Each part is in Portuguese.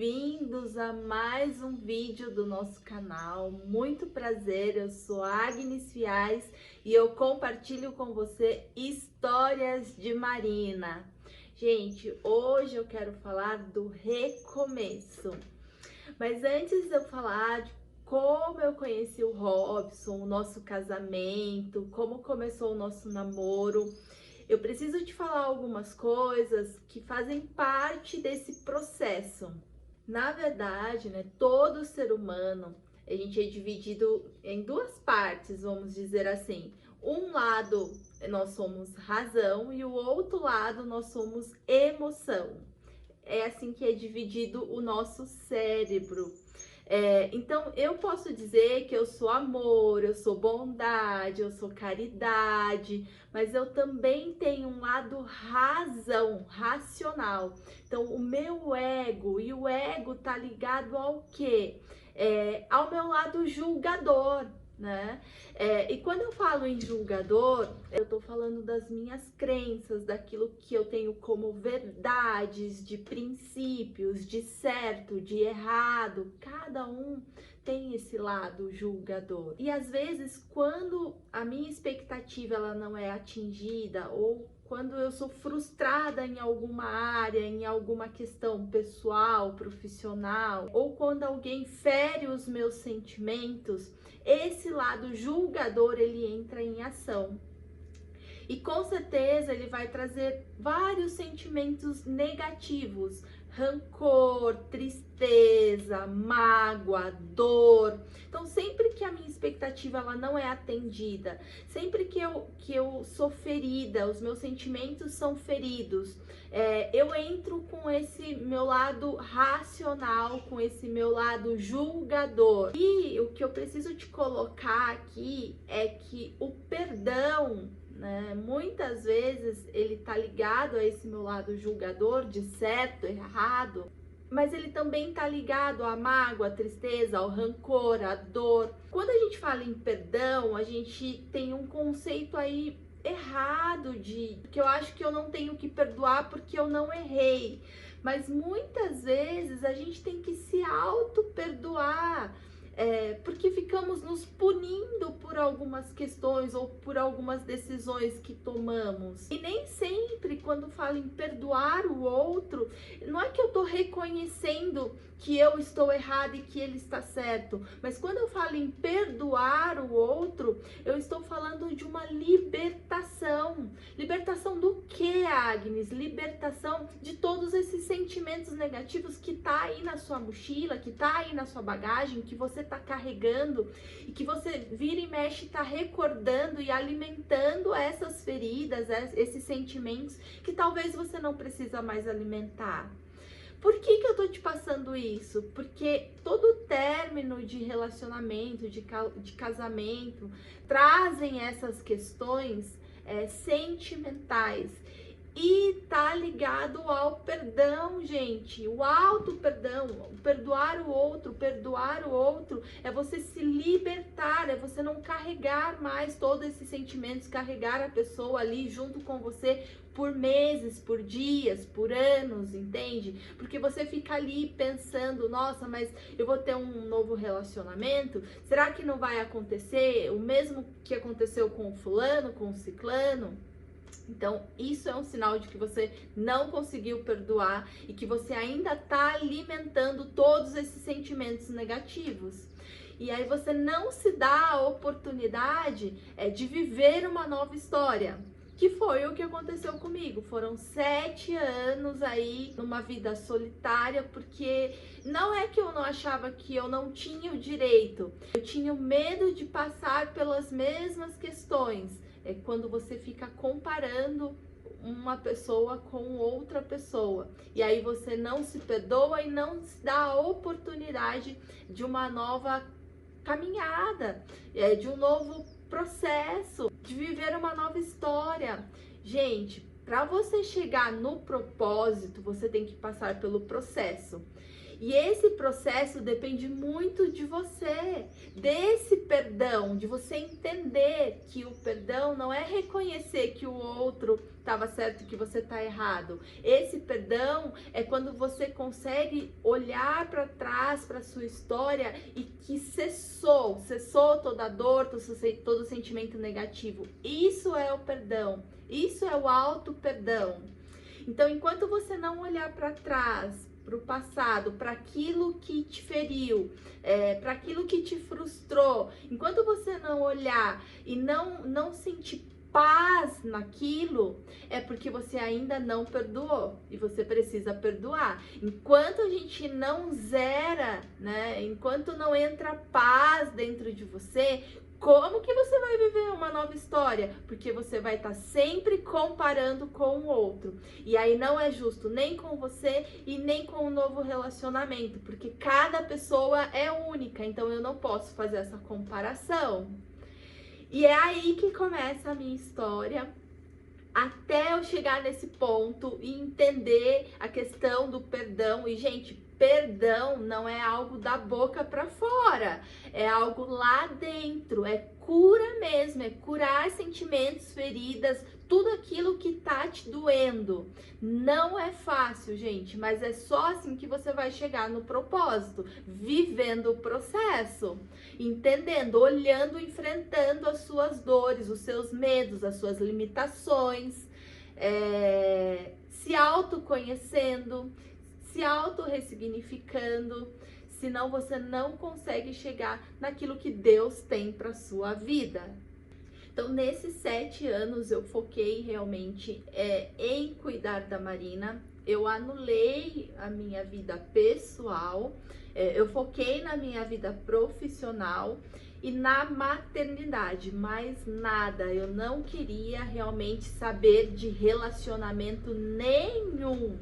bem-vindos a mais um vídeo do nosso canal. Muito prazer, eu sou Agnes Fiais e eu compartilho com você histórias de Marina. Gente, hoje eu quero falar do recomeço. Mas antes de eu falar de como eu conheci o Robson, o nosso casamento, como começou o nosso namoro, eu preciso te falar algumas coisas que fazem parte desse processo. Na verdade, né, todo ser humano, a gente é dividido em duas partes, vamos dizer assim. Um lado nós somos razão e o outro lado nós somos emoção. É assim que é dividido o nosso cérebro. Então, eu posso dizer que eu sou amor, eu sou bondade, eu sou caridade, mas eu também tenho um lado razão, racional. Então, o meu ego, e o ego tá ligado ao quê? Ao meu lado julgador, né? E quando eu falo em julgador, eu tô falando das minhas crenças, daquilo que eu tenho como verdades, de princípios, de certo, de errado. Cada um tem esse lado julgador. E às vezes, quando a minha expectativa ela não é atingida, ou quando eu sou frustrada em alguma área, em alguma questão pessoal, profissional, ou quando alguém fere os meus sentimentos, esse lado julgador ele entra em ação. E com certeza ele vai trazer vários sentimentos negativos, rancor, tristeza, mágoa, dor. Então, sempre que a minha expectativa ela não é atendida, sempre que eu sou ferida, os meus sentimentos são feridos, eu entro com esse meu lado racional, com esse meu lado julgador. E o que eu preciso te colocar aqui é que o perdão, né, muitas vezes ele tá ligado a esse meu lado julgador de certo, errado, mas ele também tá ligado à mágoa, à tristeza, ao rancor, à dor. Quando a gente fala em perdão, a gente tem um conceito aí errado de que eu acho que eu não tenho que perdoar porque eu não errei. Mas muitas vezes a gente tem que se auto-perdoar. Porque ficamos nos punindo por algumas questões ou por algumas decisões que tomamos. E nem sempre, quando falo em perdoar o outro, não é que eu tô reconhecendo que eu estou errado e que ele está certo, mas quando eu falo em perdoar o outro, eu estou falando de uma libertação. Libertação do que, Agnes? Libertação de todos esses sentimentos negativos que tá aí na sua mochila, que tá aí na sua bagagem, que você tá carregando e que você vira e mexe, tá recordando e alimentando essas feridas, esses sentimentos que talvez você não precisa mais alimentar. Por que eu tô te passando isso? Porque todo término de relacionamento, de casamento, trazem essas questões sentimentais. E tá ligado ao perdão, gente. O auto-perdão, perdoar o outro é você se libertar, é você não carregar mais todos esses sentimentos, carregar a pessoa ali junto com você por meses, por dias, por anos, entende? Porque você fica ali pensando, nossa, mas eu vou ter um novo relacionamento? Será que não vai acontecer o mesmo que aconteceu com o fulano, com o ciclano? Então, isso é um sinal de que você não conseguiu perdoar e que você ainda está alimentando todos esses sentimentos negativos. E aí você não se dá a oportunidade de viver uma nova história, que foi o que aconteceu comigo. Foram 7 anos aí numa vida solitária, porque não é que eu não achava que eu não tinha o direito, eu tinha medo de passar pelas mesmas questões. Quando você fica comparando uma pessoa com outra pessoa. E aí você não se perdoa e não se dá a oportunidade de uma nova caminhada, de um novo processo, de viver uma nova história. Gente, para você chegar no propósito, você tem que passar pelo processo. E esse processo depende muito de você, desse perdão, de você entender que o perdão não é reconhecer que o outro estava certo e que você está errado. Esse perdão é quando você consegue olhar para trás, para sua história e que cessou toda a dor, todo o sentimento negativo. Isso é o perdão, isso é o auto-perdão. Então, enquanto você não olhar para trás, para o passado, para aquilo que te feriu, para aquilo que te frustrou, enquanto você não olhar e não sentir paz naquilo, é porque você ainda não perdoou e você precisa perdoar. Enquanto a gente não zera, né? Enquanto não entra paz dentro de você, como que você vai viver uma nova história? Porque você vai estar sempre comparando com o outro. E aí não é justo nem com você e nem com o novo relacionamento, porque cada pessoa é única, então eu não posso fazer essa comparação. E é aí que começa a minha história, até eu chegar nesse ponto e entender a questão do perdão. E, gente, perdão não é algo da boca para fora, é algo lá dentro, é cura mesmo, é curar sentimentos, feridas, tudo aquilo que tá te doendo. Não é fácil, gente, mas é só assim que você vai chegar no propósito, vivendo o processo, entendendo, olhando, enfrentando as suas dores, os seus medos, as suas limitações, se autoconhecendo, se auto-ressignificando, senão você não consegue chegar naquilo que Deus tem para sua vida. Então, nesses 7 anos, eu foquei realmente em cuidar da Marina. Eu anulei a minha vida pessoal, eu foquei na minha vida profissional e na maternidade, mais nada. Eu não queria realmente saber de relacionamento nenhum.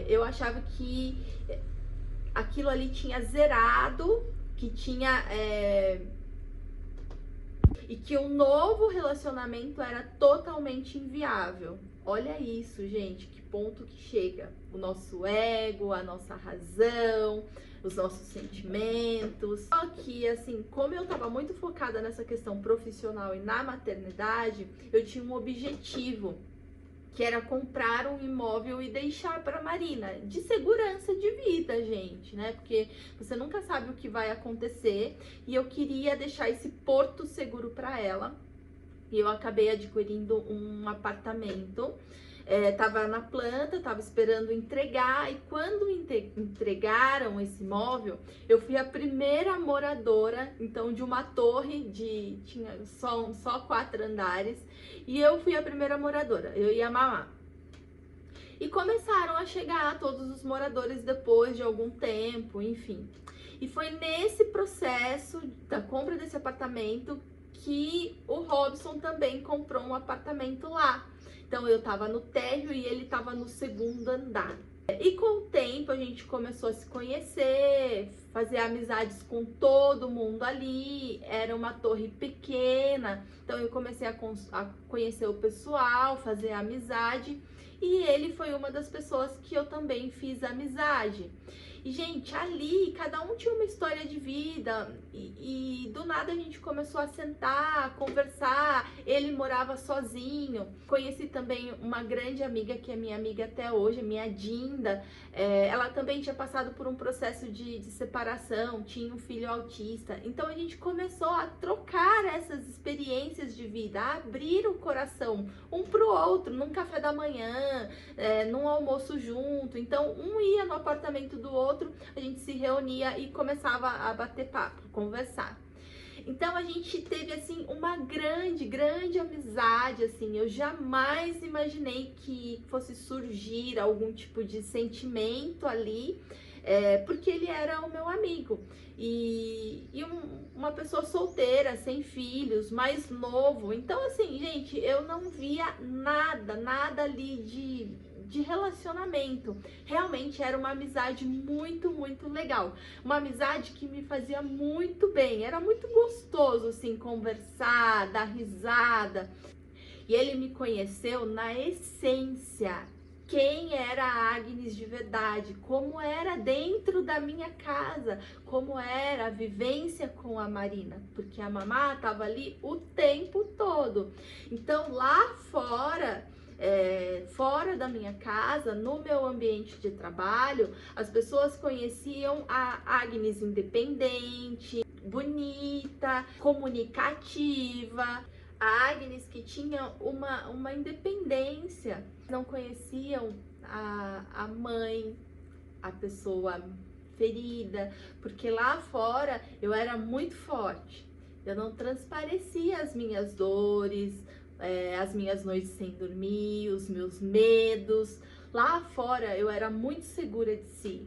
Eu achava que aquilo ali tinha zerado, que tinha... e que um novo relacionamento era totalmente inviável. Olha isso, gente, que ponto que chega. O nosso ego, a nossa razão, os nossos sentimentos. Só que, assim, como eu tava muito focada nessa questão profissional e na maternidade, eu tinha um objetivo, que era comprar um imóvel e deixar para Marina, de segurança de vida, gente, né? Porque você nunca sabe o que vai acontecer e eu queria deixar esse porto seguro para ela. E eu acabei adquirindo um apartamento, tava na planta, tava esperando entregar, e quando entregaram esse imóvel, eu fui a primeira moradora, então, de uma torre tinha só 4 andares, e eu fui a primeira moradora, eu ia mamar. E começaram a chegar todos os moradores depois de algum tempo, enfim. E foi nesse processo da compra desse apartamento que o Robson também comprou um apartamento lá. Então eu tava no térreo e ele tava no 2º andar. E com o tempo a gente começou a se conhecer, fazer amizades com todo mundo ali. Era uma torre pequena, então eu comecei a conhecer o pessoal, fazer amizade. E ele foi uma das pessoas que eu também fiz amizade. E, gente, ali cada um tinha uma história de vida e do nada a gente começou a sentar, a conversar. Ele morava sozinho. Conheci também uma grande amiga, que é minha amiga até hoje, minha Dinda. Ela também tinha passado por um processo de separação, tinha um filho autista. Então a gente começou a trocar essas experiências de vida, a abrir o coração um pro outro, num café da manhã, num almoço junto. Então um ia no apartamento do outro, a gente se reunia e começava a bater papo, conversar. Então a gente teve assim uma grande amizade, assim. Eu jamais imaginei que fosse surgir algum tipo de sentimento ali, porque ele era o meu amigo e uma pessoa solteira, sem filhos, mais novo. Então, assim, gente, eu não via nada ali de relacionamento. Realmente era uma amizade muito legal. Uma amizade que me fazia muito bem. Era muito gostoso, assim, conversar, dar risada. E ele me conheceu na essência quem era a Agnes de verdade, como era dentro da minha casa, como era a vivência com a Marina, porque a mamá estava ali o tempo todo. Então lá fora, fora da minha casa, no meu ambiente de trabalho, as pessoas conheciam a Agnes independente, bonita, comunicativa, a Agnes que tinha uma independência. Não conheciam a mãe, a pessoa ferida, porque lá fora eu era muito forte. Eu não transparecia as minhas dores, as minhas noites sem dormir, os meus medos. Lá fora eu era muito segura de si.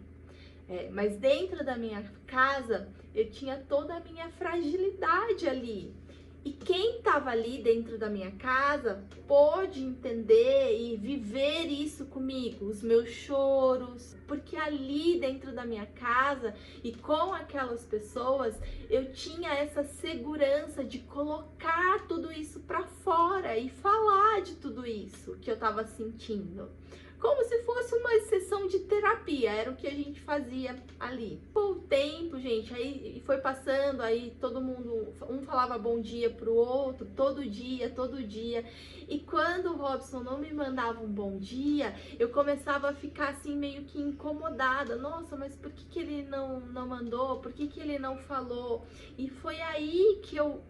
Mas dentro da minha casa eu tinha toda a minha fragilidade ali. E quem estava ali dentro da minha casa pôde entender e viver isso comigo, os meus choros, porque ali dentro da minha casa e com aquelas pessoas eu tinha essa segurança de colocar tudo isso para fora e falar de tudo isso que eu estava sentindo. Como se fosse uma sessão de terapia, era o que a gente fazia ali. Com o tempo, gente, aí foi passando, aí todo mundo, um falava bom dia pro outro, todo dia. E quando o Robson não me mandava um bom dia, eu começava a ficar assim meio que incomodada. Nossa, mas por que ele não mandou? Por que ele não falou? E foi aí que eu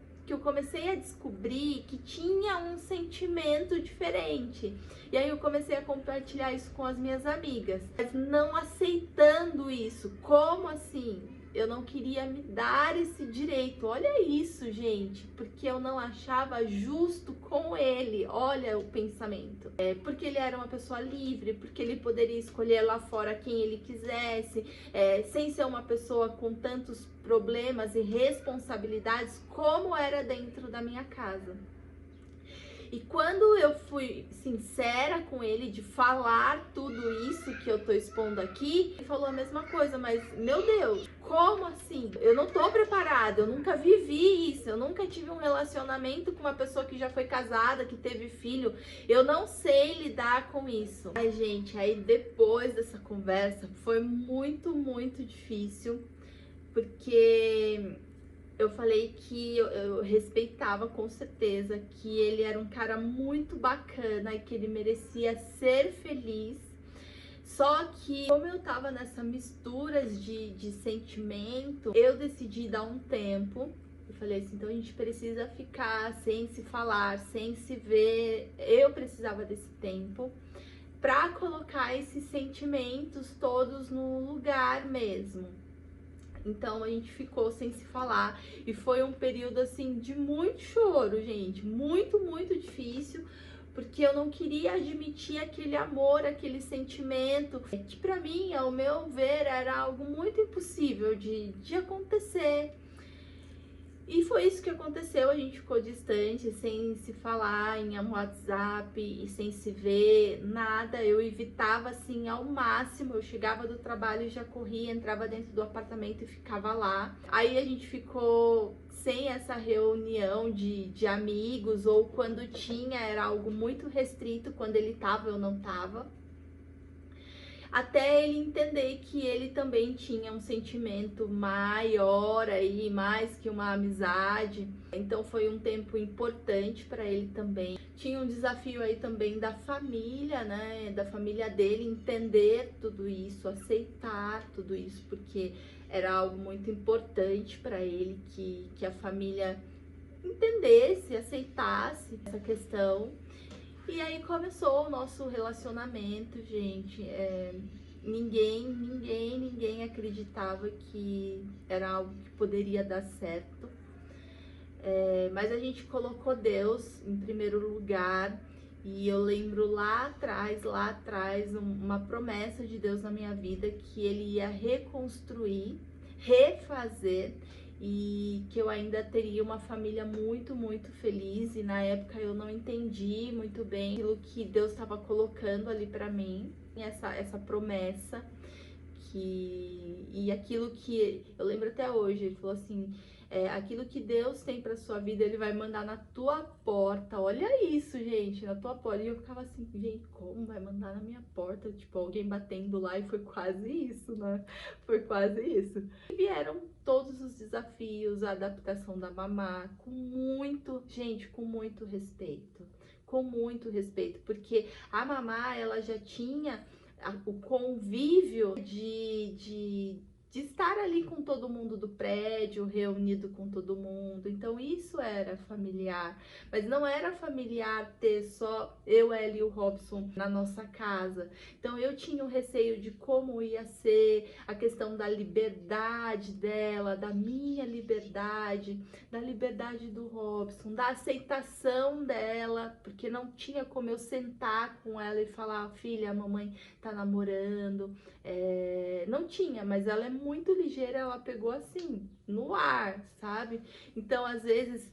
comecei a descobrir que tinha um sentimento diferente. E aí eu comecei a compartilhar isso com as minhas amigas, mas não aceitando isso. Como assim? Eu não queria me dar esse direito. Olha isso, gente, porque eu não achava justo com ele. Olha o pensamento. Porque ele era uma pessoa livre, porque ele poderia escolher lá fora quem ele quisesse, sem ser uma pessoa com tantos problemas e responsabilidades como era dentro da minha casa. E quando eu fui sincera com ele de falar tudo isso que eu tô expondo aqui, ele falou a mesma coisa, mas meu Deus, como assim? Eu não tô preparada, eu nunca vivi isso, eu nunca tive um relacionamento com uma pessoa que já foi casada, que teve filho, eu não sei lidar com isso. Ai, gente, aí depois dessa conversa foi muito, muito difícil, porque eu falei que eu respeitava com certeza, que ele era um cara muito bacana e que ele merecia ser feliz. Só que, como eu tava nessa mistura de sentimento, eu decidi dar um tempo. Eu falei assim, então a gente precisa ficar sem se falar, sem se ver. Eu precisava desse tempo pra colocar esses sentimentos todos no lugar mesmo. Então a gente ficou sem se falar e foi um período assim de muito choro, gente, muito, muito difícil, porque eu não queria admitir aquele amor, aquele sentimento, que pra mim, ao meu ver, era algo muito impossível de acontecer. E foi isso que aconteceu, a gente ficou distante, sem se falar em WhatsApp e sem se ver, nada. Eu evitava assim ao máximo, eu chegava do trabalho e já corria, entrava dentro do apartamento e ficava lá. Aí a gente ficou sem essa reunião de amigos, ou quando tinha era algo muito restrito, quando ele tava eu não tava. Até ele entender que ele também tinha um sentimento maior aí, mais que uma amizade. Então foi um tempo importante para ele também. Tinha um desafio aí também da família, né? Da família dele entender tudo isso, aceitar tudo isso, porque era algo muito importante para ele que a família entendesse, aceitasse essa questão. E aí começou o nosso relacionamento, gente. Ninguém acreditava que era algo que poderia dar certo. Mas a gente colocou Deus em primeiro lugar. E eu lembro lá atrás, uma promessa de Deus na minha vida, que Ele ia reconstruir, refazer, e que eu ainda teria uma família muito, muito feliz. E na época eu não entendi muito bem aquilo que Deus estava colocando ali para mim, essa promessa, e aquilo que eu lembro até hoje. Ele falou assim, aquilo que Deus tem para sua vida, Ele vai mandar na tua porta. Olha isso, gente, na tua porta. E eu ficava assim, gente, como vai mandar na minha porta? Tipo, alguém batendo lá, e foi quase isso, né? Foi quase isso. E vieram todos os desafios, a adaptação da mamá, com muito, gente, com muito respeito. Com muito respeito, porque a mamá, ela já tinha o convívio de estar ali com todo mundo do prédio, reunido com todo mundo. Então isso era familiar, mas não era familiar ter só eu, ela e o Robson na nossa casa. Então eu tinha um receio de como ia ser a questão da liberdade dela, da minha liberdade, da liberdade do Robson, da aceitação dela, porque não tinha como eu sentar com ela e falar, filha, a mamãe tá namorando. Não tinha, mas ela é muito ligeira, ela pegou assim, no ar, sabe? Então, às vezes,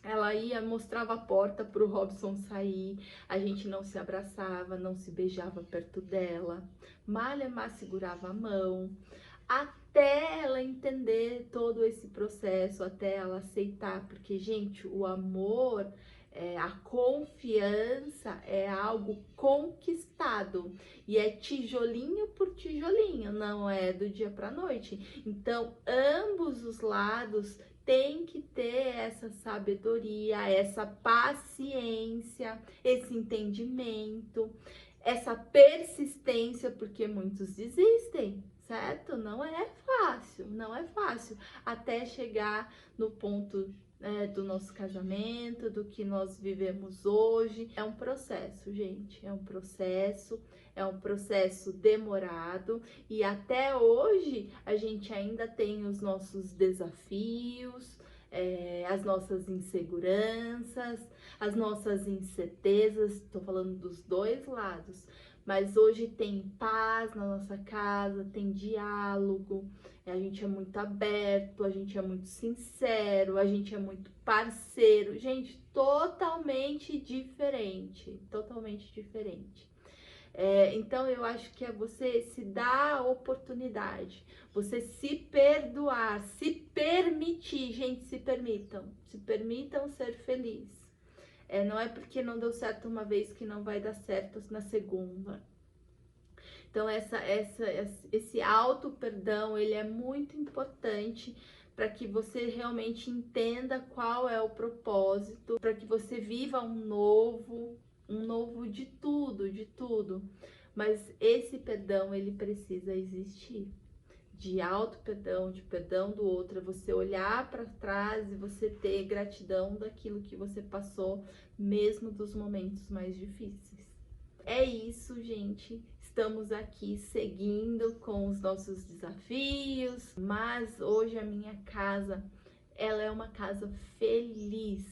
ela ia, mostrava a porta pro Robson sair, a gente não se abraçava, não se beijava perto dela, Malemar segurava a mão, até ela entender todo esse processo, até ela aceitar, porque, gente, o amor, a confiança é algo conquistado e é tijolinho por tijolinho, não é do dia para noite. Então, ambos os lados têm que ter essa sabedoria, essa paciência, esse entendimento, essa persistência, porque muitos desistem, certo? Não é fácil, não é fácil, até chegar no ponto do nosso casamento, do que nós vivemos hoje. É um processo, gente, é um processo demorado, e até hoje a gente ainda tem os nossos desafios, as nossas inseguranças, as nossas incertezas. Estou falando dos dois lados, mas hoje tem paz na nossa casa, tem diálogo, a gente é muito aberto, a gente é muito sincero, a gente é muito parceiro. Gente, totalmente diferente, totalmente diferente. Então eu acho que é você se dar a oportunidade, você se perdoar, se permitir. Gente, se permitam ser felizes. Não é porque não deu certo uma vez que não vai dar certo na segunda. Então esse auto perdão, ele é muito importante para que você realmente entenda qual é o propósito, para que você viva um novo de tudo. Mas esse perdão, ele precisa existir. De auto perdão, de perdão do outro, é você olhar para trás e você ter gratidão daquilo que você passou, mesmo dos momentos mais difíceis. É isso, gente. Estamos aqui seguindo com os nossos desafios, mas hoje a minha casa, ela é uma casa feliz,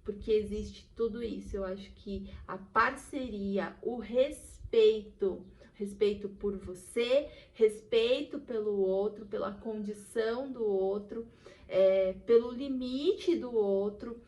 porque existe tudo isso. Eu acho que a parceria, o respeito por você, respeito pelo outro, pela condição do outro, pelo limite do outro,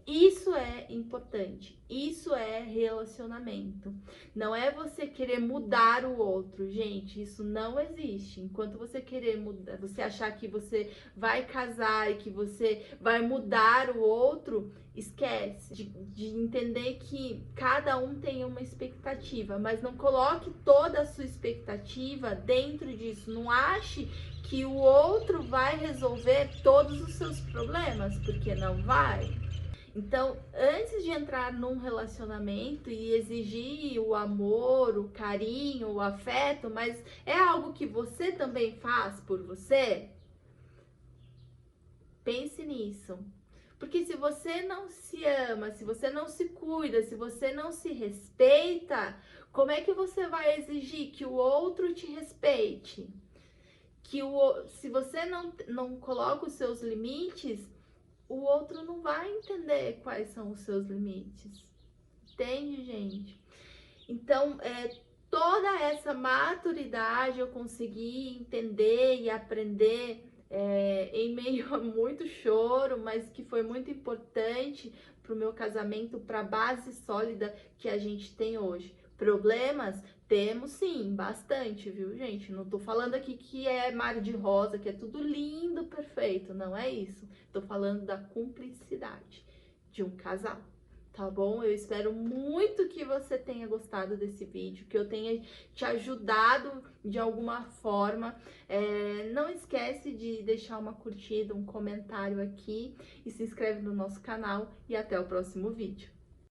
isso é importante, isso é relacionamento. Não é você querer mudar o outro, gente, isso não existe. Enquanto você querer mudar, você achar que você vai casar e que você vai mudar o outro, esquece de entender que cada um tem uma expectativa, mas não coloque toda a sua expectativa dentro disso. Não ache que o outro vai resolver todos os seus problemas, porque não vai. Então, antes de entrar num relacionamento e exigir o amor, o carinho, o afeto, mas é algo que você também faz por você, pense nisso. Porque se você não se ama, se você não se cuida, se você não se respeita, como é que você vai exigir que o outro te respeite? Se você não coloca os seus limites, o outro não vai entender quais são os seus limites. Entende, gente? Então, toda essa maturidade eu consegui entender e aprender em meio a muito choro, mas que foi muito importante para o meu casamento, para a base sólida que a gente tem hoje. Problemas? Temos sim, bastante, viu, gente? Não tô falando aqui que é mar de rosa, que é tudo lindo, perfeito, não é isso. Tô falando da cumplicidade de um casal, tá bom? Eu espero muito que você tenha gostado desse vídeo, que eu tenha te ajudado de alguma forma. Não esquece de deixar uma curtida, um comentário aqui e se inscreve no nosso canal e até o próximo vídeo.